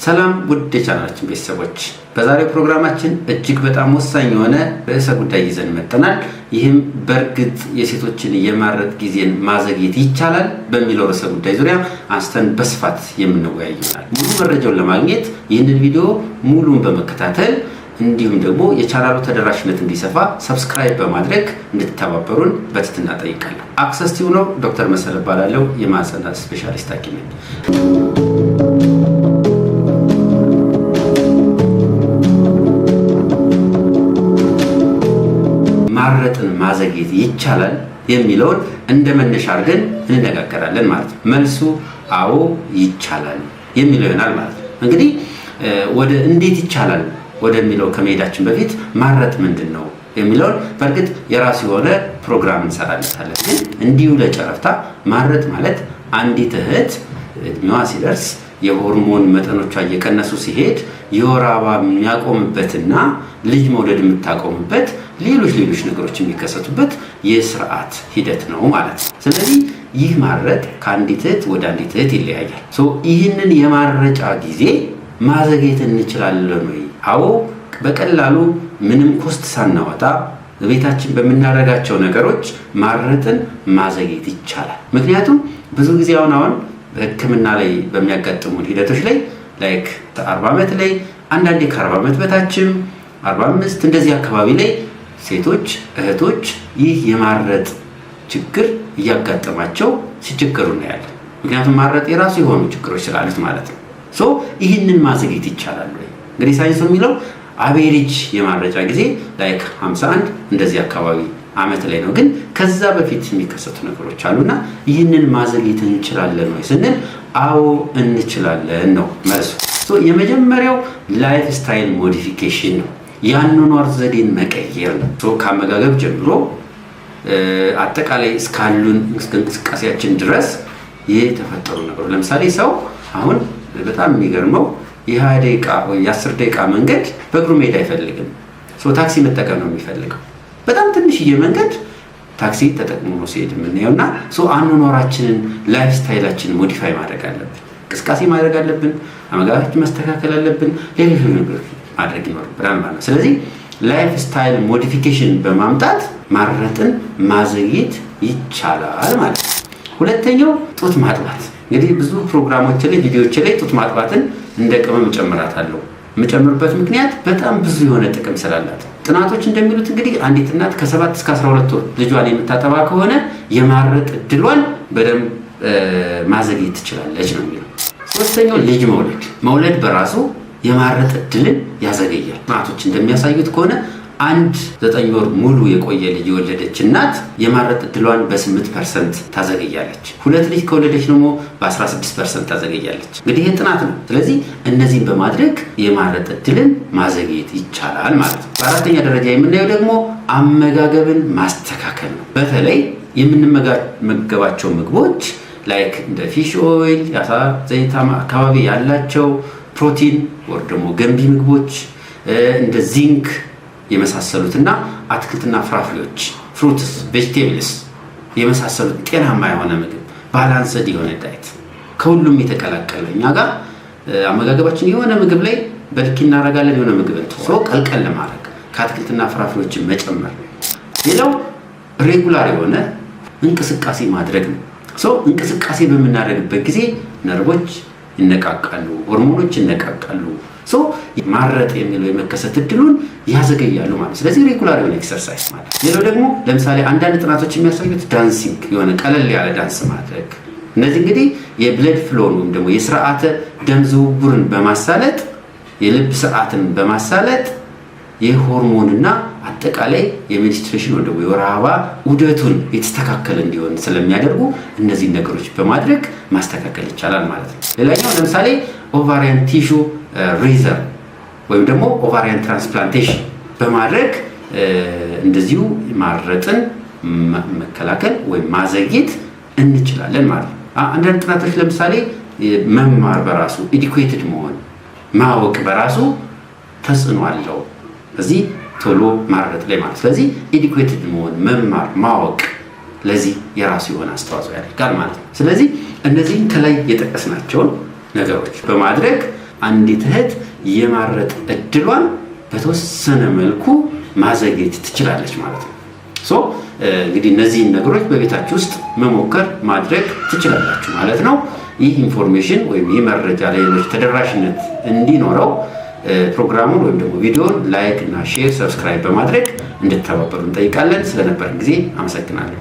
ሰላም ውድ የቻናላችን ቤተሰቦች፣ በዛሬው ፕሮግራማችን እጅግ በጣም ወሳኝ የሆነ ርዕሰ ጉዳይ ይዘን መጥተናል። ይህም በእርግጥ የሴቶችን የማረጥ ጊዜን ማዘግየት ይቻላል በሚለው ርዕሰ ጉዳይ ዙሪያ አንስተን በስፋት የምንወያይ ይሆናል። ሙሉ መረጃውን ለማግኘት ይህንን ቪዲዮ ሙሉን በመከታተል እንዲሁም ደግሞ የቻናሉ ተደራሽነት እንዲሰፋ ሰብስክራይብ በማድረግ እንድትተባበሩን በትህትና ጠይቃለሁ። አክሰስ ቲዩ ነው። ዶክተር መሰለ እባላለሁ። የማህፀንና ስፔሻሊስት ሐኪም ነኝ። ማረጥን ማዘግየት ይቻላል የሚለውን እንደ መነሻ አድርገን እንነጋገራለን ማለት ነው። መልሱ አዎ ይቻላል የሚለው ይሆናል ማለት ነው። እንግዲህ ወደ እንዴት ይቻላል ወደሚለው ከመሄዳችን በፊት ማረጥ ምንድነው የሚለውን በእርግጥ የራሱ የሆነ ፕሮግራም እንሰራለታለን። ግን እንዲሁ ለጨረፍታ ማረጥ ማለት አንዲት እህት እድሜዋ ሲደርስ የሆርሞን መጠኖቿ እየቀነሱ ሲሄድ የወር አበባ የሚያቆምበትና ልጅ መውለድ የምታቆምበት ሌሎች ነገሮች የሚከሰቱበት የስርዓት ሂደት ነው ማለት ነው። ስለዚህ ይህ ማረጥ ከአንዲት እህት ወደ አንዲት እህት ይለያያል። ይህንን የማረጫ ጊዜ ማዘግየት እንችላለን ወይ? አዎ፣ በቀላሉ ምንም ኮስት ሳናወጣ በቤታችን በምናደርጋቸው ነገሮች ማረጥን ማዘግየት ይቻላል። ምክንያቱም ብዙ ጊዜ አሁን በሕክምና ላይ በሚያጋጥሙን ሂደቶች ላይ ላይክ 40 ዓመት ላይ አንዳንዴ ከ40 ዓመት በታችም 45 እንደዚህ አካባቢ ላይ ሴቶች እህቶች ይህ የማረጥ ችግር እያጋጠማቸው ሲቸገሩ እናያለን። ምክንያቱም ማረጥ የራሱ የሆኑ ችግሮች ስላሉት ማለት ነው። ይህንን ማዘግየት ይቻላል ወይ? እንግዲህ ሳይንሱ የሚለው አቬሬጅ የማረጫ ጊዜ ላይክ 51 እንደዚህ አካባቢ ዓመት ላይ ነው። ግን ከዛ በፊት የሚከሰቱ ነገሮች አሉና ይህንን ማዘግየት እንችላለን ወይ ስንል አዎ እንችላለን ነው መልሱ። የመጀመሪያው ላይፍ ስታይል ሞዲፊኬሽን ነው። የአኗኗር ዘዴን መቀየር ነው። ከአመጋገብ ጀምሮ አጠቃላይ እስካሉን እንቅስቃሴያችን ድረስ የተፈጠሩ ነገሮች። ለምሳሌ ሰው አሁን በጣም የሚገርመው የ20 ደቂቃ ወይ የ10 ደቂቃ መንገድ በእግሩ መሄድ አይፈልግም። ታክሲ መጠቀም ነው የሚፈልገው። በጣም ትንሽዬ መንገድ ታክሲ ተጠቅሞ ነው ሲሄድ የምናየውና አኗኗራችንን ላይፍ ስታይላችንን ሞዲፋይ ማድረግ አለብን። እንቅስቃሴ ማድረግ አለብን። አመጋገባችን ማስተካከል አለብን። ሌሎች ነገሮች ማድረግ ይኖርብናል ማለት ነው። ስለዚህ ላይፍ ስታይል ሞዲፊኬሽን በማምጣት ማረጥን ማዘግየት ይቻላል ማለት ነው። ሁለተኛው ጡት ማጥባት። እንግዲህ ብዙ ፕሮግራሞች ላይ ቪዲዮዎች ላይ ጡት ማጥባትን እንደ ቅመም እጨምራታለሁ። የምጨምርበት ምክንያት በጣም ብዙ የሆነ ጥቅም ስላላት። ጥናቶች እንደሚሉት እንግዲህ አንዲት እናት ከ7 እስከ 12 ወር ልጇን የምታጠባ ከሆነ የማረጥ እድሏን በደንብ ማዘግየት ትችላለች ነው የሚለው። ሶስተኛው ልጅ መውለድ በራሱ የማረጥ እድልን ያዘገያል። ጥናቶች እንደሚያሳዩት ከሆነ 9 ወር ሙሉ የቆየ ልጅ የወለደች እናት የማረጥ እድሏን በ8% ታዘገያለች። 2 ልጅ ከወለደች ደግሞ በ16% ታዘገያለች። እንግዲህ ይህ ጥናት ነው። ስለዚህ እነዚህን በማድረግ የማረጥ እድልን ማዘግየት ይቻላል ማለት ነው። በአራተኛ ደረጃ የምናየው ደግሞ አመጋገብን ማስተካከል ነው። በተለይ የምንመገባቸው ምግቦች ላይክ እንደ ፊሽ ኦይል፣ የአሳ ዘይት አካባቢ ያላቸው ፕሮቲን ወር ደግሞ ገንቢ ምግቦች እንደ ዚንክ የመሳሰሉትና አትክልትና ፍራፍሬዎች ፍሩትስ፣ ቬጂቴብልስ የመሳሰሉት ጤናማ የሆነ ምግብ ባላንስድ የሆነ ዳይት ከሁሉም የተቀላቀለ እኛ ጋር አመጋገባችን የሆነ ምግብ ላይ በልክ እናደርጋለን። የሆነ ምግብ ቀልቀል ለማድረግ ከአትክልትና ፍራፍሬዎችን መጨመር። ሌላው ሬጉላር የሆነ እንቅስቃሴ ማድረግ ነው። እንቅስቃሴ በምናደርግበት ጊዜ ነርቮች ይነቃቃሉ፣ ሆርሞኖች ይነቃቃሉ። ማረጥ የሚለው የመከሰት እድሉን ያዘገያሉ ማለት። ስለዚህ ሬጉላር የሆነ ኤክሰርሳይዝ ማለት። ሌላው ደግሞ ለምሳሌ አንዳንድ ጥናቶች የሚያሳዩት ዳንሲንግ የሆነ ቀለል ያለ ዳንስ ማድረግ። እነዚህ እንግዲህ የብለድ ፍሎን ወይም ደግሞ የስርዓተ ደም ዝውውርን በማሳለጥ የልብ ስርዓትን በማሳለጥ የሆርሞንና አጠቃላይ የሜንስትሬሽን ወይም ደግሞ የወር አበባ ዑደቱን የተስተካከለ እንዲሆን ስለሚያደርጉ እነዚህ ነገሮች በማድረግ ማስተካከል ይቻላል ማለት ነው። ሌላኛው ለምሳሌ ኦቫሪያን ቲሹ ሬዘር ወይም ደግሞ ኦቫሪያን ትራንስፕላንቴሽን በማድረግ እንደዚሁ ማረጥን መከላከል ወይም ማዘግየት እንችላለን ማለት ነው። አንዳንድ ጥናቶች ለምሳሌ መማር በራሱ ኤዱኬትድ መሆን ማወቅ በራሱ ተጽዕኖ አለው እዚህ ቶሎ ማረጥ ላይ ማለት። ስለዚህ ኤዱኬትድ መሆን መማር ማወቅ ለዚህ የራሱ የሆነ አስተዋጽኦ ያደርጋል ማለት ነው። ስለዚህ እነዚህን ከላይ የጠቀስናቸውን ነገሮች በማድረግ አንዲት እህት የማረጥ እድሏን በተወሰነ መልኩ ማዘግየት ትችላለች ማለት ነው። እንግዲህ እነዚህን ነገሮች በቤታችሁ ውስጥ መሞከር ማድረግ ትችላላችሁ ማለት ነው። ይህ ኢንፎርሜሽን ወይም ይህ መረጃ ለሌሎች ተደራሽነት እንዲኖረው ፕሮግራሙን ወይም ደግሞ ቪዲዮን ላይክ እና ሼር፣ ሰብስክራይብ በማድረግ እንድትተባበሩ እንጠይቃለን። ስለነበረን ጊዜ አመሰግናለሁ።